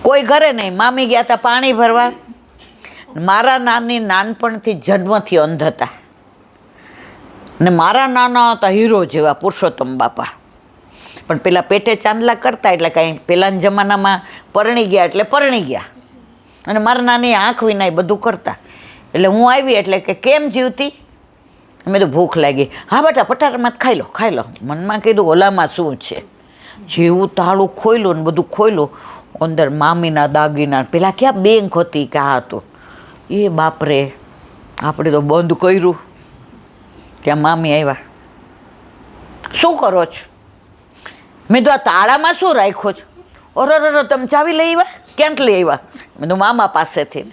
કોઈ ઘરે નહીં. મામી ગયા હતા પાણી ભરવા. મારા નાની નાનપણથી જન્મથી અંધ હતા ને મારા નાના હતા હીરો જેવા પુરુષોત્તમ બાપા. પણ પેલા પેટે ચાંદલા કરતા એટલે કાંઈ પેલાના જમાનામાં પરણી ગયા એટલે પરણી ગયા. અને મારા નાની આંખ વિના બધું કરતા. એટલે હું આવી એટલે કે કેમ જીવતી? મેં તો ભૂખ લાગી. હા બેટા પટારામાં ખાઈ લો. મનમાં કીધું ઓલામાં શું છે. જેવું તાળું ખોલ્યું ને બધું ખોલ્યું, અંદર મામીના દાગીના. પેલા ક્યાં બેંક હતી કે આ હતું. એ બાપરે, આપણે તો બંધ કર્યું. ત્યાં મામી આવ્યા, શું કરો છો? મેં તો આ તાળામાં શું રાખ્યો છો? ઓરો તમે ચાવી લઈ આવ્યા? ક્યાંથી લઈ આવ્યા? મેં તો મામા પાસેથી.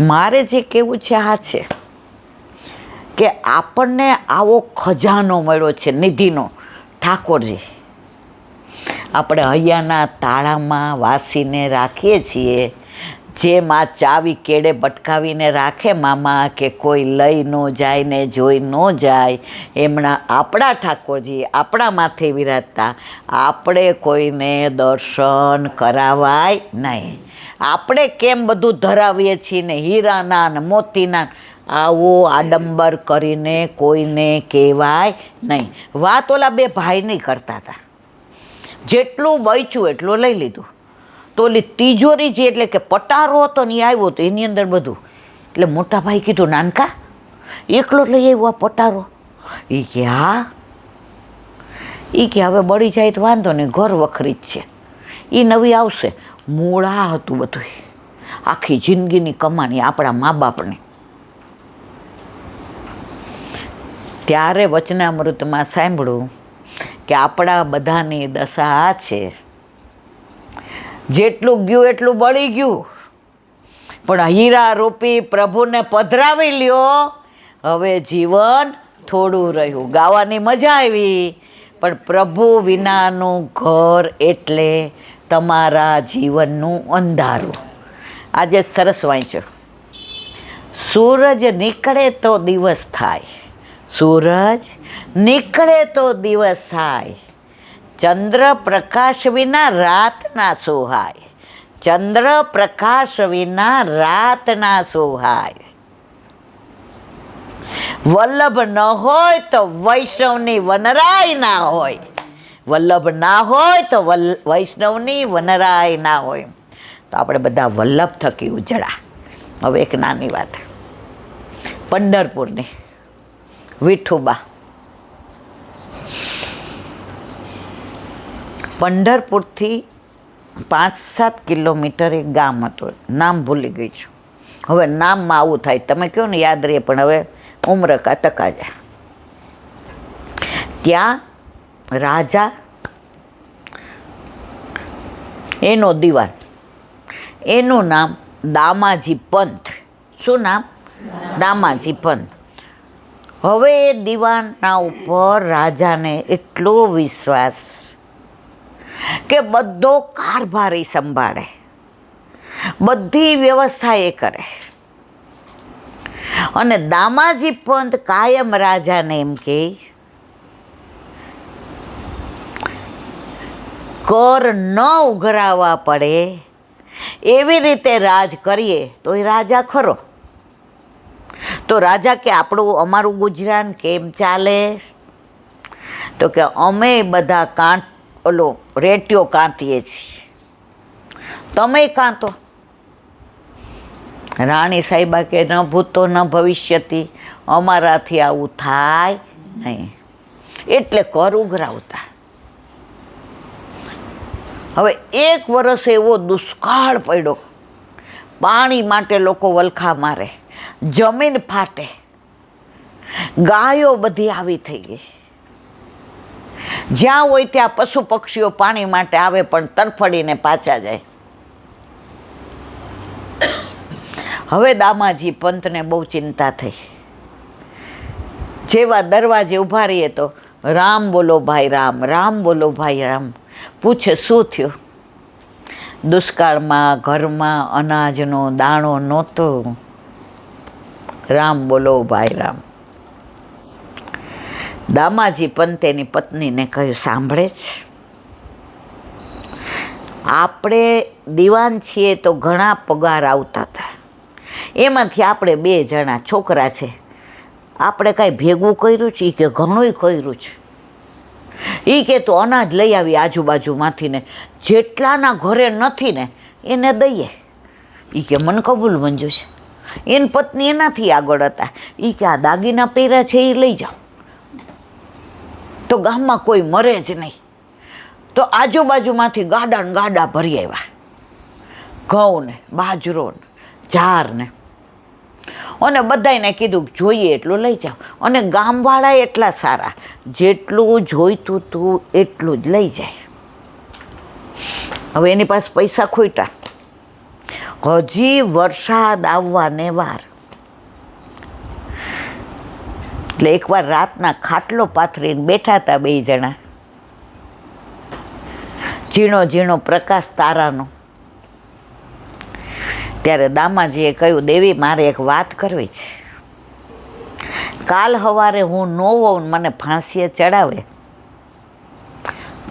મારે જે કહેવું છે આ છે કે આપણને આવો ખજાનો મળ્યો છે નિધિનો, ઠાકોરજી. આપણે હૈયાના તાળામાં વાસીને રાખીએ છીએ. જેમ આ ચાવી કેડે બટકાવીને રાખે મામા કે કોઈ લઈ ન જાય ને જોઈ ન જાય, એમના આપણા ઠાકોરજી આપણા માથે વિરાજતા આપણે કોઈને દર્શન કરાવાય નહીં. આપણે કેમ બધું ધરાવીએ છીએ ને હીરાના ને મોતીના, આવો આડંબર કરીને કોઈને કહેવાય નહીં. વાત ઓલા બે ભાઈ નહીં કરતા હતા. જેટલું બચ્યું એટલું લઈ લીધું. તો ઓલી તિજોરી જે એટલે કે પટારો હતો ને એ આવ્યો હતો એની અંદર બધું. એટલે મોટા ભાઈ કીધું નાનકા એકલો લઈ આવ્યો આ પટારો? એ કે હા. એ કે હવે બળી જાય તો વાંધો નહીં, ઘર વખરી જ છે, એ નવી આવશે. મૂળા હતું બધું, આખી જિંદગીની કમાણી આપણા મા બાપની. ત્યારે વચનામૃતમાં સાંભળ્યું કે આપણા બધાની દશા આ છે, જેટલું ગયું એટલું બળી ગયું, પણ હીરા રૂપી પ્રભુને પધરાવી લ્યો, હવે જીવન થોડું રહ્યું. ગાવાની મજા આવી, પણ પ્રભુ વિનાનું ઘર એટલે તમારા જીવનનું અંધારું. આજે સરસ વાંચ્યો, સૂરજ નીકળે તો દિવસ થાય, સૂરજ નીકળે તો દિવસ થાય, ચંદ્ર પ્રકાશ વિના રાત ના સોહાય, ચંદ્ર પ્રકાશ વિના રાત ના સોહાય. વલ્લભ ન હોય તો વૈષ્ણવની વનરાય ના હોય, વલ્લભ ના હોય તો વૈષ્ણવની વનરાય ના હોય. તો આપણે બધા વલ્લભ થકી ઉજળા. હવે એક નાની વાત, પંઢરપુરની વિઠુબા. પંઢરપુરથી 5-7 કિલોમીટર એક ગામ હતું, નામ ભૂલી ગઈ છું. હવે નામમાં આવું થાય, તમે કહો ને યાદ રહે, પણ હવે ઉમ્ર કા તકાજા. ત્યાં રાજા, એનો દિવાન, એનું નામ દામાજી પંથ. શું નામ? દામાજી પંથ. હવે એ દિવાનના ઉપર રાજાને એટલો વિશ્વાસ કે બધો કારભાર એ સંભાળે, બધી વ્યવસ્થા એ કરે. અને દામાજી પંત કાયમ રાજાને એમ કે કર ન ઉઘરાવવા પડે એવી રીતે રાજ કરીએ તો એ રાજા ખરો. તો રાજા કે આપણું અમારું ગુજરાન કેમ ચાલે? તો કે અમે બધા ઓલો રેટિયો કાંતીએ છીએ, તમે કાંતો. રાણી સાહેબા કે ન ભૂતો ન ભવિષ્યથી, અમારાથી આવું થાય નહીં, એટલે કર ઉઘરાવતા. હવે 1 વર્ષ એવો દુષ્કાળ પડ્યો, પાણી માટે લોકો વલખા મારે, જમીન ફાટે, ગાયો બધી આવી થઈ ગઈ. જ્યાં હોય ત્યાં પશુ પક્ષીઓ પાણી માટે આવે પણ તરફડીને પાછા જાય. હવે દામાજી પંતને બહુ ચિંતા થઈ. જેવા દરવાજે ઊભા રહીએ તો રામ બોલો ભાઈ રામ, રામ બોલો ભાઈ રામ. પૂછે શું થયું? દુષ્કાળમાં ઘરમાં અનાજનો દાણો નહોતો, રામ બોલો ભાઈ રામ. દામાજી પંતેની પત્નીને કહ્યું, સાંભળે છે? આપણે દીવાન છીએ તો ઘણા પગાર આવતા હતા, એમાંથી આપણે 2 જણા છોકરા છે, આપણે કાંઈ ભેગું કર્યું છે? એ કે ઘણુંય કર્યું છે. એ કે તો અનાજ લઈ આવી આજુબાજુમાંથી ને જેટલાના ઘરે નથી ને એને દઈએ. એ કે મને કબૂલ મંજૂર છે. એની પત્ની એનાથી આગળ હતા. એ કે આ દાગીના પહેર્યા છે એ લઈ જાઓ તો ગામમાં કોઈ મરે જ નહીં. તો આજુબાજુમાંથી ગાડા ને ગાડા ભરી આવ્યા, ઘઉં ને બાજરો ને જાર ને, અને બધાને કીધું જોઈએ એટલું લઈ જાઓ. અને ગામવાળા એટલા સારા, જેટલું જોઈતું તું એટલું જ લઈ જાય. હવે એની પાસે પૈસા ખોટા, હજી વરસાદ આવવાને વાર. એટલે એકવાર રાતના ખાટલો પાથરીને બેઠા હતા 2 જણા, ઝીણો ઝીણો પ્રકાશ તારાનો. ત્યારે દામાજીએ કહ્યું, દેવી મારે એક વાત કરવી છે. કાલ સવારે હું ન હોઉં મને ફાંસીએ ચડાવે,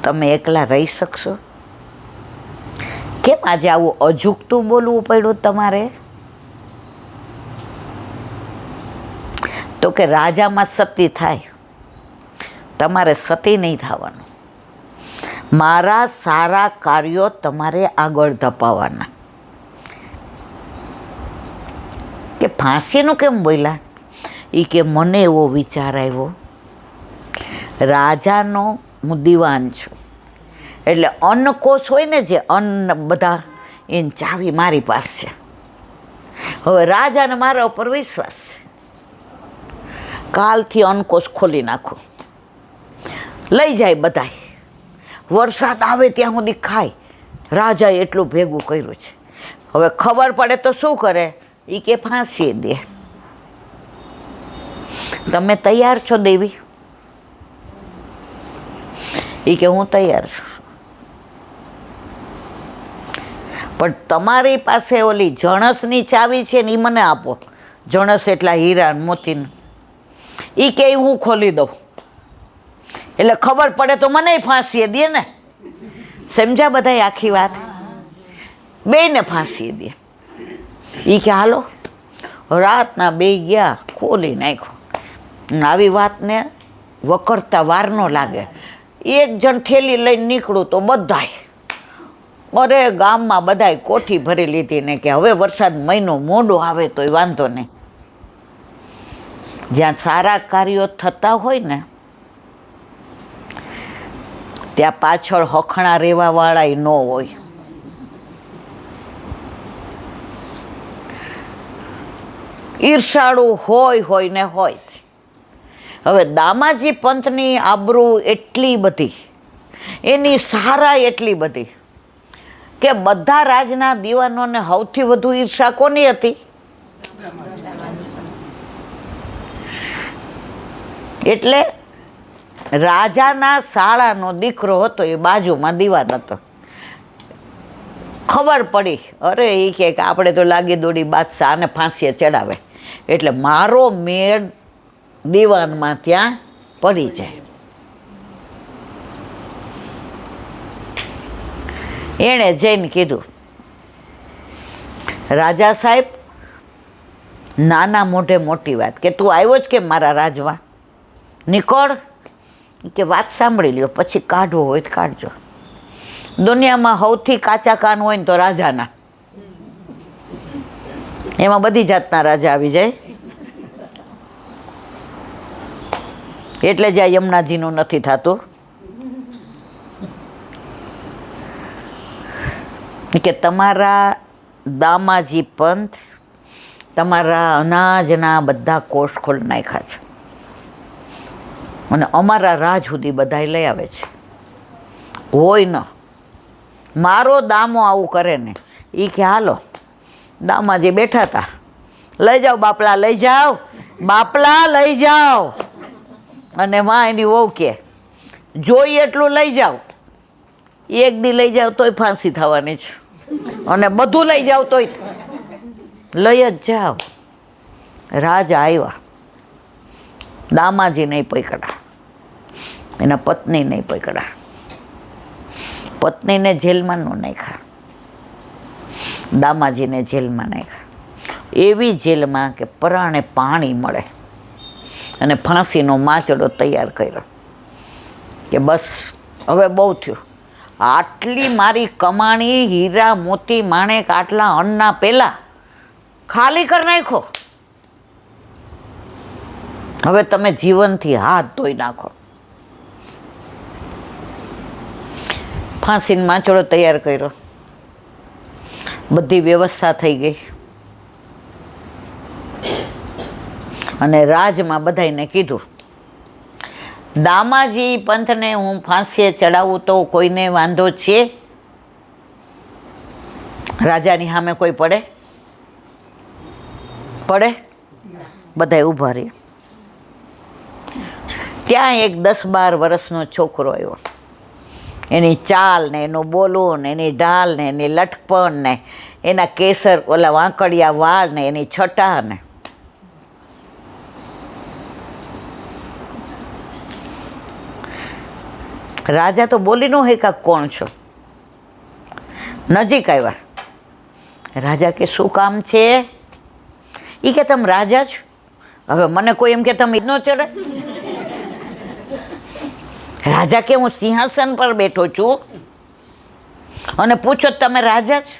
તમે એકલા રહી શકશો? કેમ આજે આવું અજુગતું બોલવું પડ્યું તમારે? તો કે રાજામાં સતી થાય, તમારે સતી નહીં થવાનું. મારા સારા કાર્યો તમારે આગળ ધપાવવાના. કે ફાંસીનું કેમ બોલ્યા? એ કે મને એવો વિચાર આવ્યો, રાજાનો હું દીવાન છું, એટલે અન્નકોશ હોય ને જે અન્ન બધા, એની ચાવી મારી પાસે છે. હવે રાજાને મારા ઉપર વિશ્વાસ છે, કાલથી અન્નકોશ ખોલી નાખું, લઈ જાય બધાય, વરસાદ આવે ત્યાં સુધી ખાય. રાજાએ એટલું ભેગું કર્યું છે. હવે ખબર પડે તો શું કરે? એ કે ફાંસી દે. તમે તૈયાર છો દેવી? એ કે હું તૈયાર છું, પણ તમારી પાસે ઓલી જણસની ચાવી છે ને એ મને આપો. જણસ એટલા હીરા મોતીને. એ કે હું ખોલી દઉં, એટલે ખબર પડે તો મને ફાંસી દે ને. સમજ્યા બધા આખી વાત? 2ને ફાંસી દે. એ કે હાલો. રાતના 2 ગયા, ખોલી નાખ્યો. આવી વાતને વકરતા વાર ન લાગે. એક જણ થેલી લઈને નીકળું તો બધાય, અરે ગામમાં બધાય કોઠી ભરી લીધી ને કે હવે વરસાદ મહિનો મોડો આવે તોય વાંધો નહીં. જ્યાં સારા કાર્યો થતા હોય ને ત્યાં પાછળ હખણા રહેવાવાળા ન હોય. ઈર્ષાળુ હોય ને હોય જ. હવે દામાજી પંથની આબરૂ એટલી બધી, એની સારા એટલી બધી કે બધા રાજના દીવાનોને સૌથી વધુ ઈર્ષા કોની હતી? એટલે રાજાના શાળાનો દીકરો હતો, એ બાજુમાં દીવાન હતો. ખબર પડી, અરે એ કે આપણે તો લાગી દોડી બાદશાહ આને ફાંસીએ ચડાવે, એટલે મારો મેળ દીવાનમાં ત્યાં પડી જાય. એણે જઈને કીધું, રાજા સાહેબ, નાના મોઢે મોટી વાત, કે તું આવ્યો જ કે મારા રાજમાં, નીકળ. કે વાત સાંભળી લ્યો, પછી કાઢવો હોય તો કાઢજો. દુનિયામાં સૌથી કાચા કાન હોય ને તો રાજાના, એમાં બધી જાતના રાજા આવી જાય. એટલે જ આ યમુનાજીનું નથી થતું. કે તમારા દામાજી પંથ તમારા અનાજના બધા કોષ ખોલી નાખ્યા છે અને અમારા રાજ સુધી બધાય લઈ આવે છે. હોય ન મારો દામો આવું કરે ને, એ કે હાલો. દામાજી બેઠા હતા, લઈ જાઓ બાપલા, લઈ જાઓ બાપલા, લઈ જાઓ. અને માં એની વહુ કે જોઈએ એટલું લઈ જાઓ. એક દી લઈ જાઓ તોય ફાંસી થવાની છે, અને બધું લઈ જાઓ તોય લઈ જ જાઓ. રાજા આવ્યા, દામાજી નહીં પકડા, એના પત્ની નહીં પકડા. પત્નીને જેલમાં ન નાખ્યા, દામાજીને જેલમાં નાખ્યા. એવી જેલમાં કે પરાણે પાણી મળે, અને ફાંસીનો માંચડો તૈયાર કર્યો કે બસ હવે બહુ થયું, આટલી મારી કમાણી, હીરા મોતી માણેક, આટલા અન્નના પેલા ખાલી કરી નાખો, હવે તમે જીવનથી હાથ ધોઈ નાખો. ફાંસીનો માંચડો તૈયાર કર્યો, બધી વ્યવસ્થા થઈ ગઈ, અને રાજમાં બધાને કીધું, દામાજી પંથને હું ફાંસીએ ચડાવું તો કોઈને વાંધો છે? રાજાની સામે કોઈ પડે? બધા ઊભા રહ્યા. ત્યાં એક 10-12 વર્ષનો છોકરો આવ્યો. એની ચાલ ને એનું બોલવું ને એની ઢાલ ને એની લટપણ ને એના કેસર ઓલા વાંકડિયા વાળ ને એની છટા ને રાજા તો બોલી ન હોય કાં કોણ છો. નજીક આવ્યા. રાજા કે શું કામ છે? એ કે તમે રાજા છો? હવે મને કોઈ એમ કે તમે ન ચડે? રાજા કે હું સિંહાસન પર બેઠો છું અને પૂછો તમે રાજા છો?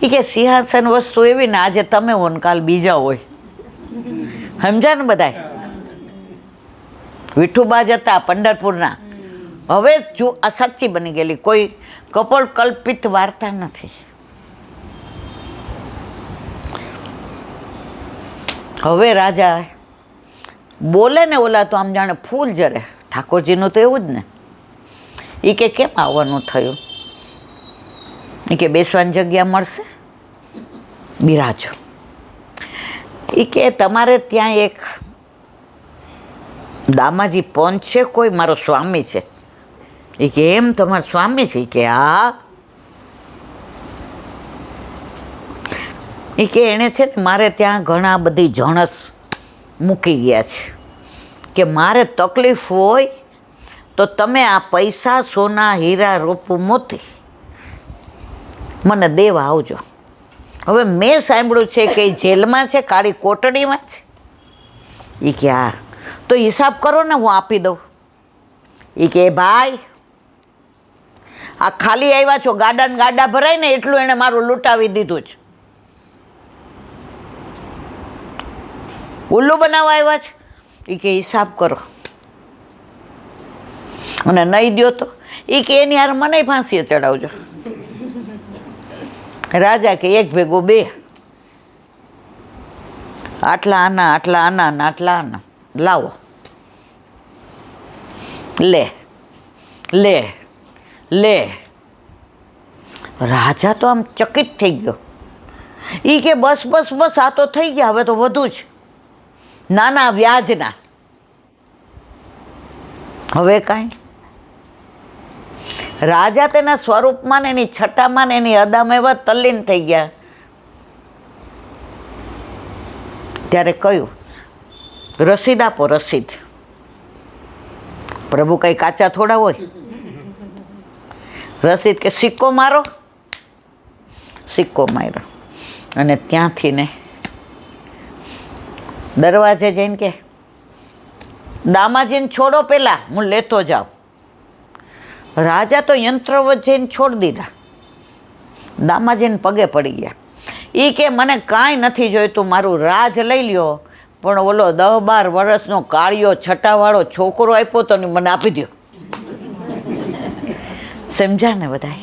એ કે સિંહાસન વસ્તુ એવી ને આજે તમે હો ને કાલ બીજા હોય. સમજા ને બધાય? વિઠુબા જ હતા પંઢરપુરના. હવે જો આ સાચી બની ગયેલી, કોઈ કપોળ કલ્પિત વાર્તા નથી. હવે રાજા બોલે ને ઓલા તો આમ જાણે ફૂલ જરે. ઠાકોરજીનું તો એવું જ ને. એ કે કેમ આવવાનું થયું? એ કે બેસવાની જગ્યા મળશે, બિરાજો. એ કે તમારે ત્યાં એક દામાજી પંચ છે, કોઈ મારો સ્વામી છે. એ કે એમ તમારો સ્વામી છે? કે હા. એ કે એણે છે ને મારે ત્યાં ઘણા બધી જણસ મૂકી ગયા છે કે મારે તકલીફ હોય તો તમે આ પૈસા, સોના, હીરા, રૂપું, મોતી મને દેવા આવજો. હવે મેં સાંભળ્યું છે કે એ જેલમાં છે, કાળી કોટડીમાં છે. એ કે હા. તો હિસાબ કરો ને, હું આપી દઉં. એ કે ભાઈ આ ખાલી આવ્યા છો, ગાડા ને ગાડા ભરાય ને એટલું એણે મારું લૂંટાવી દીધું છે. ઉલ્લુ બનાવવા આવ્યા છે? એ કે હિસાબ કરો, અને નહીં દો તો એ કે એની યાર મને ફાંસીએ ચડાવજો. રાજા કે એક ભેગો 2, આટલા આના, આટલા આના ને આટલા આના લાવો. લે લે લે. રાજા તો આમ ચકિત થઈ ગયો. એ કે બસ બસ બસ, આ તો થઈ ગયા, હવે તો વધુ જ નાના વ્યાજના. હવે કાંઈ રાજા તેના સ્વરૂપમાં ને એની છટામાં ને એની અદામાં એવા તલ્લીન થઈ ગયા. ત્યારે કહ્યું, રસીદ આપો, રસીદ. પ્રભુ કઈ કાચા થોડા હોય. રસીદ કે સિક્કો મારો. સિક્કો માર્યો, અને ત્યાંથી ને દરવાજે જઈને કે દામાજીને છોડો, પેલા હું લેતો જાઉં. રાજા તો યંત્રવત જઈને છોડી દીધા. દામાજીને પગે પડી ગયા. એ કે મને કાંઈ નથી જોઈતું, મારું રાજ લઈ લ્યો, પણ ઓલો 10-12 વર્ષનો કાળિયો છટાવાળો છોકરો આપ્યો તો ને મને આપી દો. સમજા ને બધા?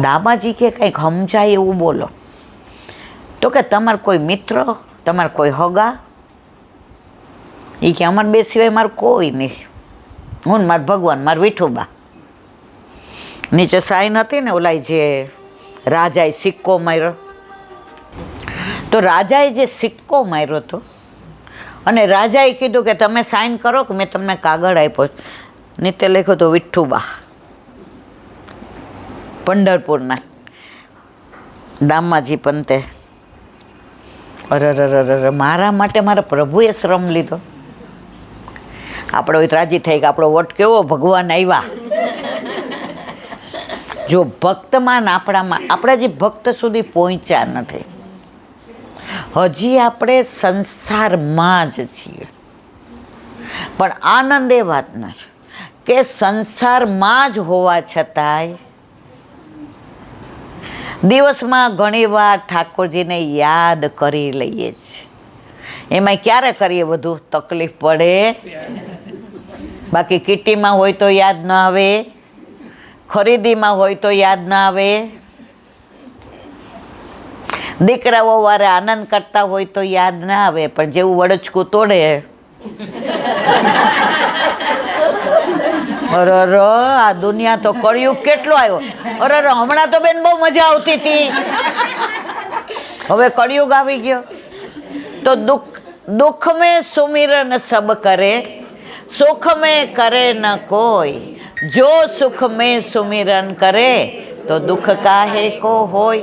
દામાજી કે કંઈક સમજાય એવું બોલો. તો કે તમારે કોઈ મિત્ર, તમારે કોઈ હગા? એ કે અમારે 2 સિવાય મારું કોઈ નહીં. હું ને મારા ભગવાન, મારા વિઠુબા. નીચે સાઈન હતી ને ઓલા જે રાજાએ સિક્કો માર્યો. તો રાજાએ જે સિક્કો માર્યો હતો, અને રાજાએ કીધું કે તમે સાઈન કરો કે મેં તમને કાગળ આપ્યો. નીચે લખ્યું તો વિઠ્ઠુબા, પંઢરપુરના દામાજી પંતે. અરે મારા માટે મારા પ્રભુએ શ્રમ લીધો. આપણે રાજી થઈ કે આપણો વટ કેવો ભગવાન આવ્યા. જો ભક્તમાન આપણામાં, આપણા જે ભક્ત સુધી પહોંચ્યા નથી, હજી આપણે સંસારમાં જ છીએ. પણ આનંદ એ વાતનો છે કે સંસારમાં જ હોવા છતાંય દિવસમાં ઘણીવાર ઠાકોરજીને યાદ કરી લઈએ છીએ. એમાં ક્યારે કરીએ બધું તકલીફ પડે, બાકી કિટીમાં હોય તો યાદ ન આવે, ખરીદીમાં હોય તો યાદ ના આવે, દીકરાઓ વારે આનંદ કરતા હોય તો યાદ ના આવે, પણ જેવું વડચકું તોડે અરે આ દુનિયા તો કળિયુગ કેટલો આવ્યો. અરે હમણાં તો બેન બહુ મજા આવતી હતી, હવે કળિયુગ આવી ગયો. તો દુઃખ में सुमिरन सब करे, सुख में करे न कोई, जो सुख में सुमिरन करे तो दुख काहे को होय.